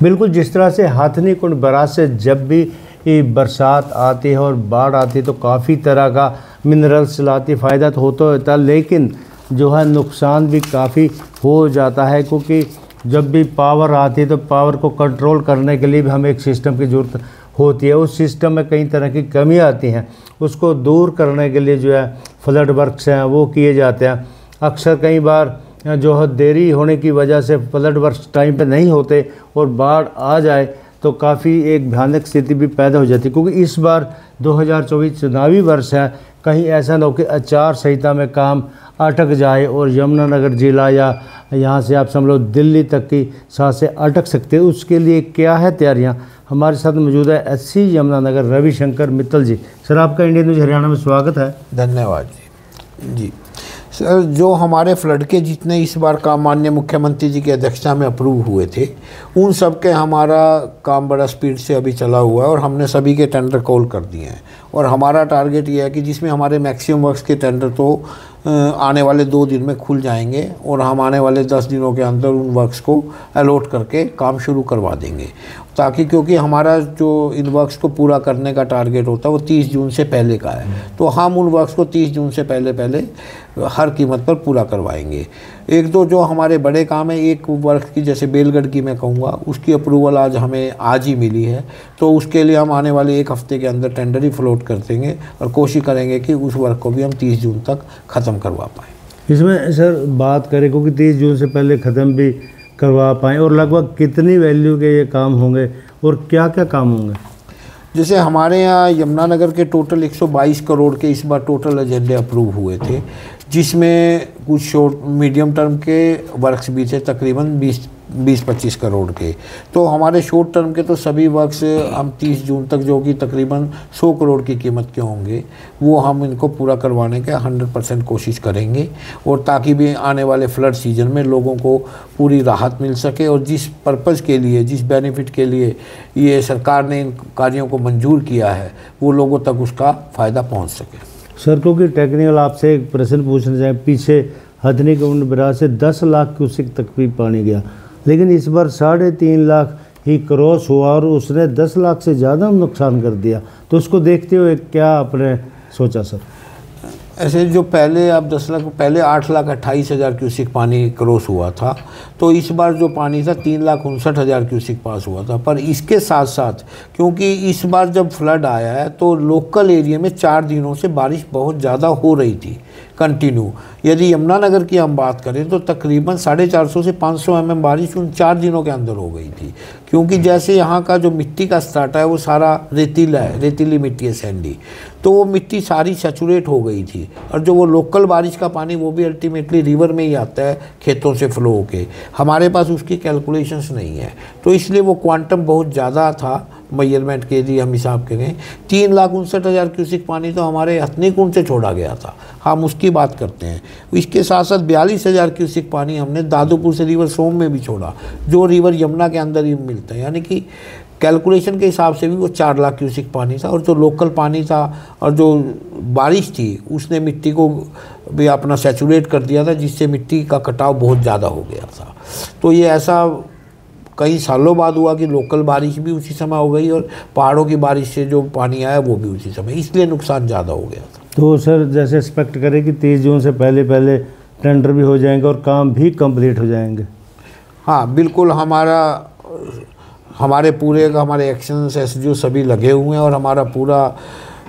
बिल्कुल, जिस तरह से हाथनी कुंड बराज से जब भी बरसात आती है और बाढ़ आती है तो काफ़ी तरह का मिनरल्स लाती, फ़ायदा तो होता है, लेकिन जो है नुकसान भी काफ़ी हो जाता है, क्योंकि जब भी पावर आती है तो पावर को कंट्रोल करने के लिए भी हमें एक सिस्टम की ज़रूरत होती है। उस सिस्टम में कई तरह की कमियाँ आती हैं, उसको दूर करने के लिए जो है फ्लड वर्क्स हैं वो किए जाते हैं। अक्सर कई बार जो है देरी होने की वजह से फ्लड वर्क्स टाइम पे नहीं होते और बाढ़ आ जाए तो काफ़ी एक भयानक स्थिति भी पैदा हो जाती है, क्योंकि इस बार 2024 चुनावी वर्ष है। कहीं ऐसा न हो कि आचार संहिता में काम अटक जाए और यमुनानगर जिला या यहाँ से आप समझ लो दिल्ली तक की सांसें अटक सकते हैं। उसके लिए क्या है तैयारियाँ? हमारे साथ मौजूद है एससी यमुनानगर रविशंकर मित्तल जी। सर, आपका इंडियन न्यूज़ हरियाणा में स्वागत है। धन्यवाद जी। सर, जो हमारे फ्लड के जितने इस बार काम माननीय मुख्यमंत्री जी की अध्यक्षता में अप्रूव हुए थे, उन सब के हमारा काम बड़ा स्पीड से अभी चला हुआ है और हमने सभी के टेंडर कॉल कर दिए हैं। और हमारा टारगेट ये है कि जिसमें हमारे मैक्सिमम वर्क्स के टेंडर तो आने वाले 2 दिन में खुल जाएंगे और हम आने वाले 10 दिनों के अंदर उन वर्क्स को अलॉट करके काम शुरू करवा देंगे, ताकि क्योंकि हमारा जो इन वर्क्स को पूरा करने का टारगेट होता है वो 30 जून से पहले का है, तो हम उन वर्क्स को 30 जून से पहले हर कीमत पर पूरा करवाएंगे। एक दो जो हमारे बड़े काम है, एक वर्क की जैसे बेलगढ़ की मैं कहूँगा, उसकी अप्रूवल आज ही मिली है, तो उसके लिए हम आने वाले 1 हफ्ते के अंदर टेंडर ही फ्लोट कर देंगे और कोशिश करेंगे कि उस वर्क को भी हम 30 जून तक ख़त्म करवा पाएँ। इसमें सर बात करें, क्योंकि 30 जून से पहले ख़त्म भी करवा पाएँ, और लगभग कितनी वैल्यू के ये काम होंगे और क्या क्या काम होंगे? जैसे हमारे यहाँ यमुनानगर के टोटल 122 करोड़ के इस बार टोटल एजेंडे अप्रूव हुए थे, जिसमें कुछ शॉर्ट मीडियम टर्म के वर्क्स भी थे तकरीबन 20-25 करोड़ के। तो हमारे शॉर्ट टर्म के तो सभी वर्क्स हम 30 जून तक, जो कि तकरीबन 100 करोड़ की कीमत के होंगे, वो हम इनको पूरा करवाने के 100% कोशिश करेंगे, और ताकि भी आने वाले फ्लड सीजन में लोगों को पूरी राहत मिल सके और जिस पर्पज़ के लिए, जिस बेनिफिट के लिए ये सरकार ने इन कार्यों को मंजूर किया है, वो लोगों तक उसका फ़ायदा पहुँच सके। सर, क्योंकि टेक्निकल आपसे एक प्रश्न पूछना चाहें, पीछे हथनी कुंड बराज से 10 लाख क्यूसेक तक भी पानी गया, लेकिन इस बार 3.5 लाख ही क्रॉस हुआ और उसने 10 लाख से ज़्यादा नुकसान कर दिया। तो उसको देखते हुए क्या आपने सोचा सर? ऐसे जो पहले आप 10 लाख पहले 8,28,000 क्यूसेक पानी क्रॉस हुआ था, तो इस बार जो पानी था 3,59,000 क्यूसेक पास हुआ था। पर इसके साथ साथ क्योंकि इस बार जब फ्लड आया है तो लोकल एरिया में 4 दिनों से बारिश बहुत ज़्यादा हो रही थी कंटिन्यू। यदि यमुनानगर की हम बात करें तो तकरीबन 450 से 500 mm बारिश उन 4 दिनों के अंदर हो गई थी, क्योंकि जैसे यहाँ का जो मिट्टी का स्टार्ट है वो सारा रेतीला है, रेतीली मिट्टी है, सैंडी, तो वो मिट्टी सारी सैचुरेट हो गई थी। और जो वो लोकल बारिश का पानी वो भी अल्टीमेटली रिवर में ही आता है खेतों से फ्लो होके, हमारे पास उसकी कैलकुलेशंस नहीं है, तो इसलिए वो क्वांटम बहुत ज़्यादा था। मेजरमेंट के लिए हम हिसाब करें 3,59,000 क्यूसेक पानी तो हमारे हथनी कुंड से छोड़ा गया था, हम उसकी बात करते हैं। इसके साथ साथ 42,000 क्यूसेक पानी हमने दादूपुर से रिवर सोम में भी छोड़ा, जो रिवर यमुना के अंदर ही मिलता है, यानी कि कैलकुलेशन के हिसाब से भी वो 4 लाख क्यूसेक पानी था। और जो लोकल पानी था और जो बारिश थी उसने मिट्टी को भी अपना सैचुरेट कर दिया था, जिससे मिट्टी का कटाव बहुत ज़्यादा हो गया था। तो ये ऐसा कई सालों बाद हुआ कि लोकल बारिश भी उसी समय हो गई और पहाड़ों की बारिश से जो पानी आया वो भी उसी समय, इसलिए नुकसान ज़्यादा हो गया था। तो सर, जैसे एक्सपेक्ट करें कि 30 जून से पहले टेंडर भी हो जाएंगे और काम भी कंप्लीट हो जाएंगे? हाँ बिल्कुल, हमारे एक्शंस एसडीओ सभी लगे हुए हैं और हमारा पूरा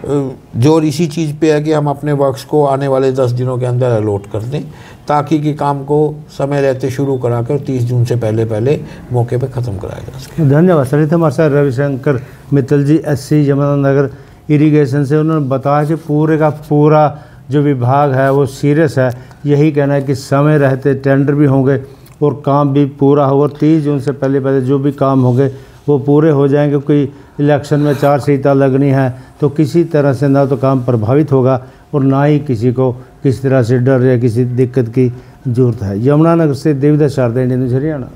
जोर इसी चीज़ पे है कि हम अपने वर्क्स को आने वाले 10 दिनों के अंदर अलॉट कर दें, ताकि कि काम को समय रहते शुरू करा कर 30 जून से पहले मौके पे ख़त्म कराया जा सके। धन्यवाद सर। हमारे साथ रविशंकर मित्तल जी, एससी यमुनानगर इरिगेशन से, उन्होंने बताया कि पूरे का पूरा जो विभाग है वो सीरियस है। यही कहना है कि समय रहते टेंडर भी होंगे और काम भी पूरा होगा, और 30 जून से पहले जो भी काम होंगे वो पूरे हो जाएंगे। क्योंकि इलेक्शन में आचार संहिता लगनी है तो किसी तरह से ना तो काम प्रभावित होगा और ना ही किसी को किसी तरह से डर या किसी दिक्कत की जरूरत है। यमुनानगर से देवदास शारदा, इंडियन न्यूज़ हरियाणा।